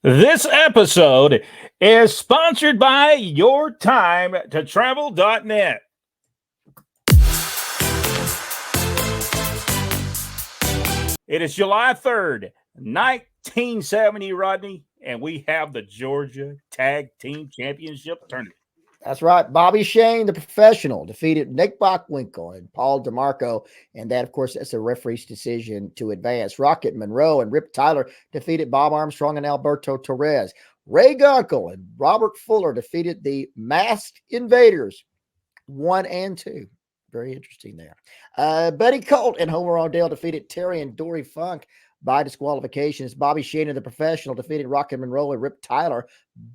This episode is sponsored by yourtimetotravel.net. It is July 3rd, 1970, Rodney, and we have the Georgia Tag Team Championship Tournament. That's right. Bobby Shane, the professional, defeated Nick Bockwinkel and Paul DeMarco. And that, of course, that's a referee's decision to advance. Rocket Monroe and Rip Tyler defeated Bob Armstrong and Alberto Torres. Ray Gunkel and Robert Fuller defeated the Masked Invaders 1 and 2. Very interesting there. Buddy Colt and Homer Odell defeated Terry and Dory Funk by disqualifications. Bobby Shane and the professional defeated Rocket Monroe and Rip Tyler.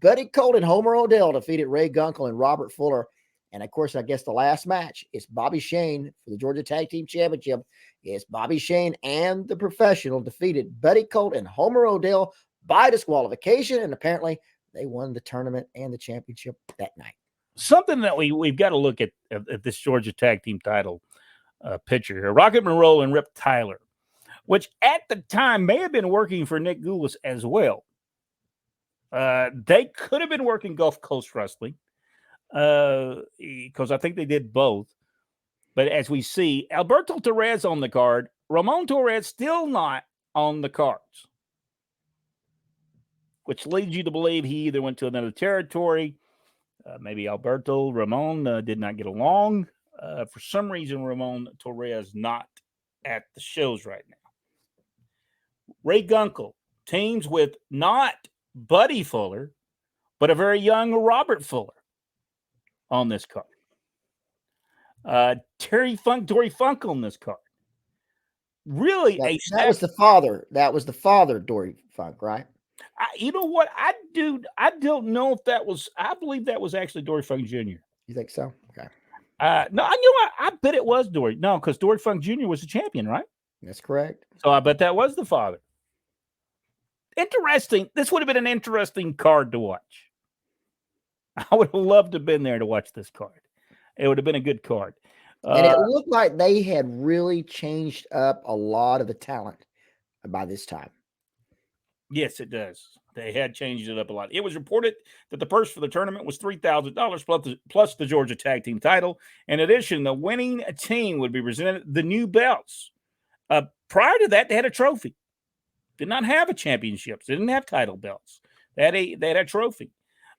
Buddy Colt and Homer Odell defeated Ray Gunkel and Robert Fuller. And of course, I guess the last match is Bobby Shane for the Georgia Tag Team Championship. It's Bobby Shane and the professional defeated Buddy Colt and Homer Odell by disqualification. And apparently they won the tournament and the championship that night. Something that we've got to look at this Georgia Tag Team title picture here. Rocket Monroe and Rip Tyler, which at the time may have been working for Nick Gulas as well. They could have been working Gulf Coast Wrestling because I think they did both. But as we see, Alberto Torres on the card, Ramon Torres still not on the cards, which leads you to believe he either went to another territory. Maybe Alberto, Ramon did not get along. For some reason, Ramon Torres not at the shows right now. Ray Gunkel teams with not Buddy Fuller, but a very young Robert Fuller on this card. Terry Funk, Dory Funk on this card. Really, that was the father. That was the father, Dory Funk, right? You know what? I don't know if that was. I believe that was actually Dory Funk Jr. You think so? Okay. No, I bet it was Dory. No, because Dory Funk Jr. was the champion, right? That's correct. So I bet that was the father. Interesting. This would have been an interesting card to watch. I would have loved to have been there to watch this card. It would have been a good card. And it looked like they had really changed up a lot of the talent by this time. Yes, it does. They had changed it up a lot. It was reported that the purse for the tournament was $3,000 plus the Georgia Tag Team title. In addition, the winning team would be presented the new belts. Prior to that, they had a trophy. Did not have a championship. They didn't have title belts. They had a trophy.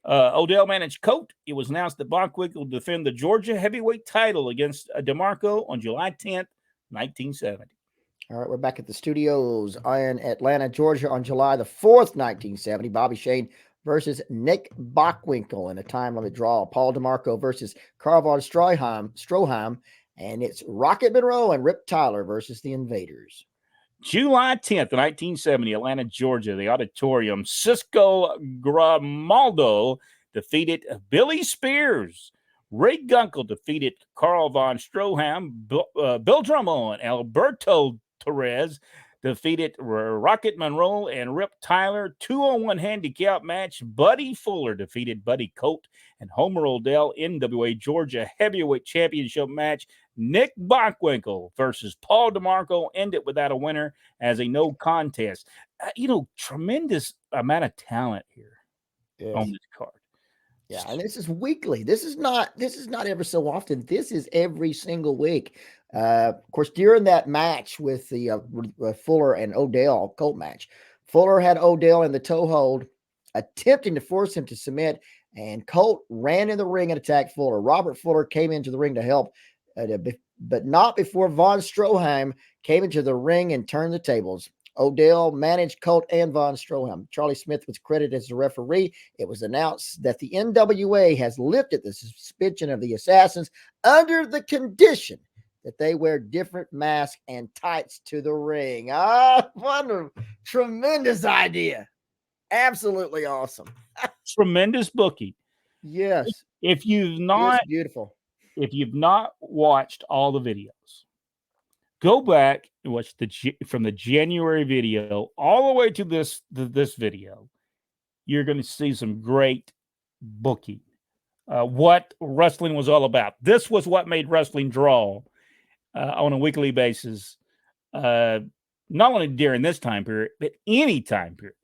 Odell managed Colt. It was announced that Bockwinkel will defend the Georgia heavyweight title against DeMarco on July 10th, 1970. All right, we're back at the studios in Atlanta, Georgia on July the 4th, 1970. Bobby Shane versus Nick Bockwinkel in a time limit draw. Paul DeMarco versus Carl von Stroheim. And it's Rocket Monroe and Rip Tyler versus the Invaders. July 10th, 1970, Atlanta, Georgia, the auditorium. Cisco Grimaldo defeated Billy Spears. Ray Gunkel defeated Carl von Stroheim. Bill Drummond and Alberto Torres defeated Rocket Monroe and Rip Tyler. 2-on-1 handicap match. Buddy Fuller defeated Buddy Colt and Homer Odell. NWA Georgia heavyweight championship match. Nick Bockwinkel versus Paul DeMarco ended without a winner as a no contest. Tremendous amount of talent here on this card. Yeah, and this is weekly. This is not ever so often. This is every single week. Of course, during that match with the Fuller and Odell Colt match, Fuller had Odell in the toe hold, attempting to force him to submit, and Colt ran in the ring and attacked Fuller. Robert Fuller came into the ring to help, but not before von Stroheim came into the ring and turned the tables. Odell managed Colt and von Stroheim. Charlie Smith was credited as the referee. It was announced that the NWA has lifted the suspension of the Assassins under the condition that they wear different masks and tights to the ring. What a tremendous idea. Absolutely awesome. Tremendous bookie. Yes. If you've not beautiful. If you've not watched all the videos, go back and watch from the January video all the way to this video. You're going to see some great booking. What wrestling was all about. This was what made wrestling draw on a weekly basis, not only during this time period, but any time period.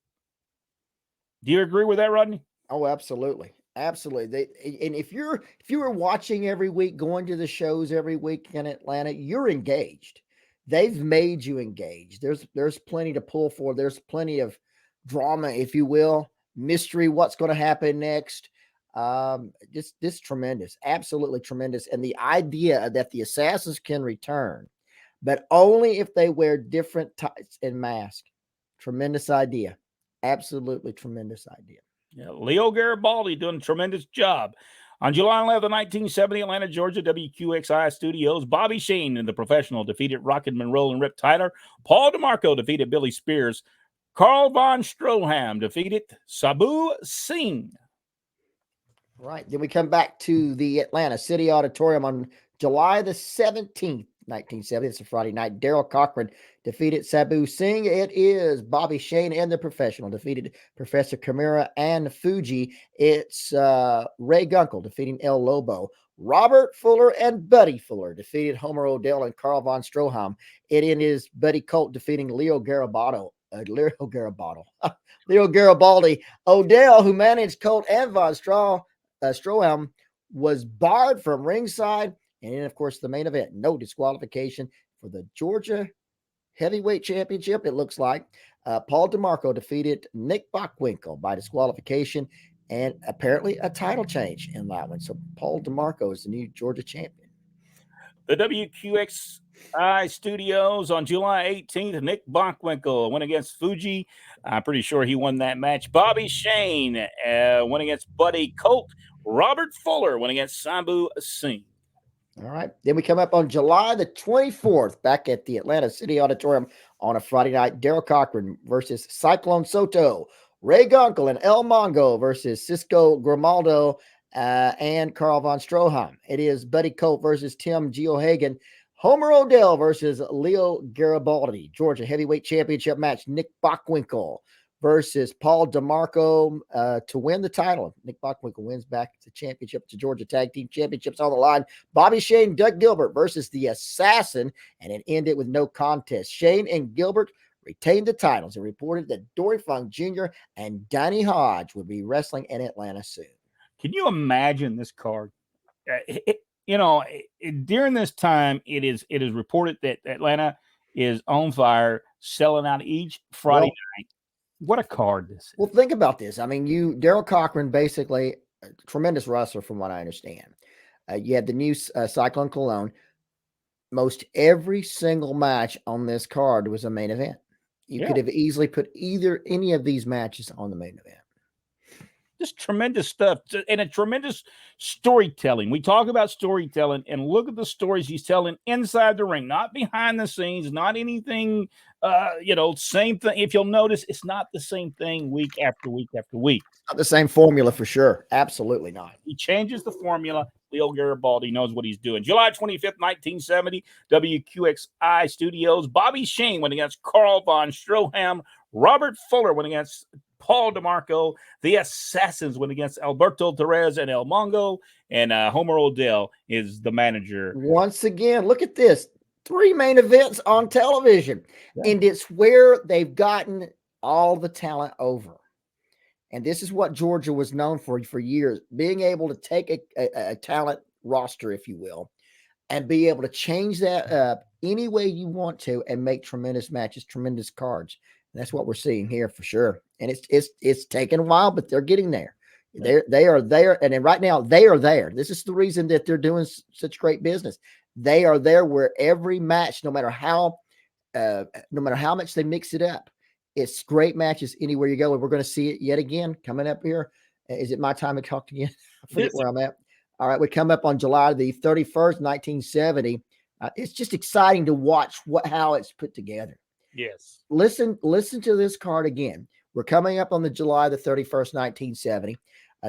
Do you agree with that, Rodney? Oh, absolutely. Absolutely. And if you were watching every week, going to the shows every week in Atlanta, you're engaged. They've made you engaged. There's plenty to pull for. There's plenty of drama, if you will, mystery, what's going to happen next. This tremendous, absolutely tremendous. And the idea that the assassins can return, but only if they wear different ties and masks. Tremendous idea. Absolutely tremendous idea. Yeah, Leo Garibaldi doing a tremendous job. On July 11, 1970, Atlanta, Georgia, WQXI Studios, Bobby Shane in the professional defeated Rocket Monroe and Rip Tyler. Paul DeMarco defeated Billy Spears. Carl von Stroheim defeated Sabu Singh. Right. Then we come back to the Atlanta City Auditorium on July the 17th, 1970. It's a Friday night. Daryl Cochran defeated Sabu Singh. It is Bobby Shane and the professional defeated Professor Kimura and Fuji. It's Ray Gunkel defeating El Lobo. Robert Fuller and Buddy Fuller defeated Homer Odell and Carl von Stroheim. It is Buddy Colt defeating Leo Garibaldi. Leo Garibaldi. Odell, who managed Colt and von Stroheim, was barred from ringside. And then, of course, the main event, no disqualification for the Georgia Heavyweight Championship, it looks like. Paul DeMarco defeated Nick Bockwinkel by disqualification, and apparently a title change in that one. So Paul DeMarco is the new Georgia champion. The WQXI Studios on July 18th, Nick Bockwinkel went against Fuji. I'm pretty sure he won that match. Bobby Shane went against Buddy Colt. Robert Fuller went against Sabu Singh. All right. Then we come up on July the 24th, back at the Atlanta City Auditorium on a Friday night. Daryl Cochran versus Cyclone Soto. Ray Gunkel and El Mongo versus Cisco Grimaldo and Carl von Stroheim. It is Buddy Colt versus Tim Geohagen. Homer Odell versus Leo Garibaldi. Georgia Heavyweight Championship match. Nick Bockwinkel versus Paul DeMarco to win the title. Nick Bockwinkel wins back the championship to Georgia Tag Team Championships on the line. Bobby Shane, Doug Gilbert versus the Assassin, and it ended with no contest. Shane and Gilbert retained the titles and reported that Dory Funk Jr. and Danny Hodge would be wrestling in Atlanta soon. Can you imagine this card? During this time, it is reported that Atlanta is on fire, selling out each Friday night. What a card this is. Well, think about this. I mean, Daryl Cochran, basically a tremendous wrestler from what I understand. You had the new Cyclone Cologne. Most every single match on this card was a main event. You could have easily put any of these matches on the main event. Just tremendous stuff and a tremendous storytelling. We talk about storytelling, and look at the stories he's telling inside the ring, not behind the scenes, not anything, same thing. If you'll notice, it's not the same thing week after week after week. Not the same formula for sure. Absolutely not. He changes the formula. Leo Garibaldi knows what he's doing. July 25th, 1970, WQXI Studios. Bobby Shane went against Carl von Stroheim. Robert Fuller went against Paul DeMarco. The Assassins went against Alberto Perez and El Mongo. And Homer Odell is the manager. Once again, look at this. 3 main events on television. Yeah. And it's where they've gotten all the talent over. And this is what Georgia was known for years, being able to take a talent roster, if you will, and be able to change that up any way you want to and make tremendous matches, tremendous cards. And that's what we're seeing here for sure. And it's taken a while, but they're getting there. They are there. And then right now they are there. This is the reason that they're doing such great business. They are there where every match, no matter how much they mix it up, it's great matches anywhere you go. And we're going to see it yet again coming up here. Is it my time to talk again? I forget where I'm at. All right. We come up on July the 31st, 1970. It's just exciting to watch how it's put together. Yes. Listen to this card again. We're coming up on the July the 31st, 1970.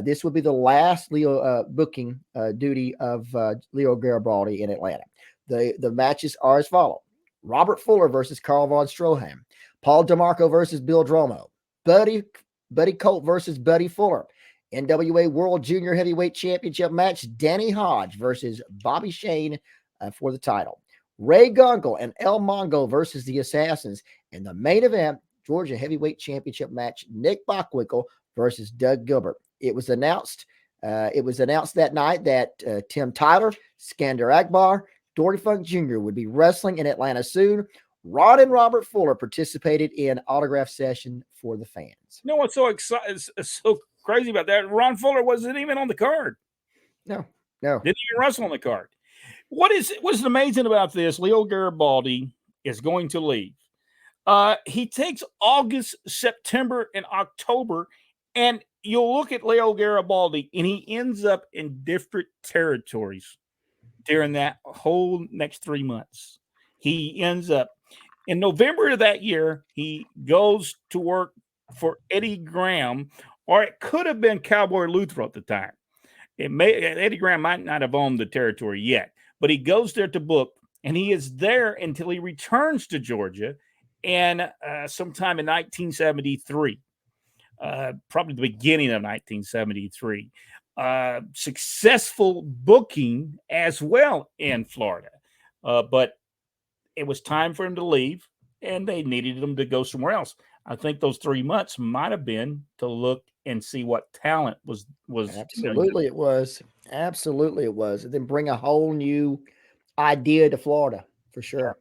This will be the last Leo booking duty of Leo Garibaldi in Atlanta. The matches are as follow. Robert Fuller versus Carl von Stroheim. Paul DeMarco versus Bill Dromo. Buddy Colt versus Buddy Fuller. NWA World Junior Heavyweight Championship match. Danny Hodge versus Bobby Shane for the title. Ray Gunkel and El Mongo versus the Assassins. And the main event, Georgia Heavyweight Championship match, Nick Bockwinkel versus Doug Gilbert. It was announced that night that Tim Tyler, Skander Akbar, Dory Funk Jr. would be wrestling in Atlanta soon. Ron and Robert Fuller participated in autograph session for the fans. You know what's so exciting, so crazy about that? Ron Fuller wasn't even on the card. No. Didn't even wrestle on the card. What's amazing about this? Leo Garibaldi is going to leave. He takes August, September, and October, and you'll look at Leo Garibaldi, and he ends up in different territories during that whole next 3 months. He ends up in November of that year, he goes to work for Eddie Graham, or it could have been Cowboy Luther at the time. Eddie Graham might not have owned the territory yet, but he goes there to book, and he is there until he returns to Georgia, and sometime in 1973, probably the beginning of 1973, successful booking as well in Florida, but it was time for him to leave, and they needed him to go somewhere else. I think those 3 months might have been to look and see what talent was. Absolutely, it was. Absolutely, it was. And then bring a whole new idea to Florida for sure.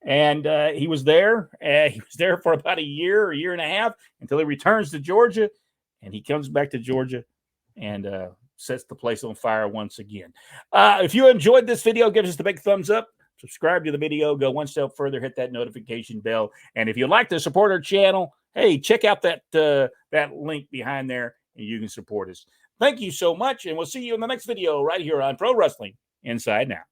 And he was there. He was there for about a year and a half until he returns to Georgia, and he comes back to Georgia and sets the place on fire once again. If you enjoyed this video, give us the big thumbs up. Subscribe to the video, go one step further, hit that notification bell. And if you'd like to support our channel, hey, check out that link behind there, and you can support us. Thank you so much, and we'll see you in the next video right here on Pro Wrestling Inside Now.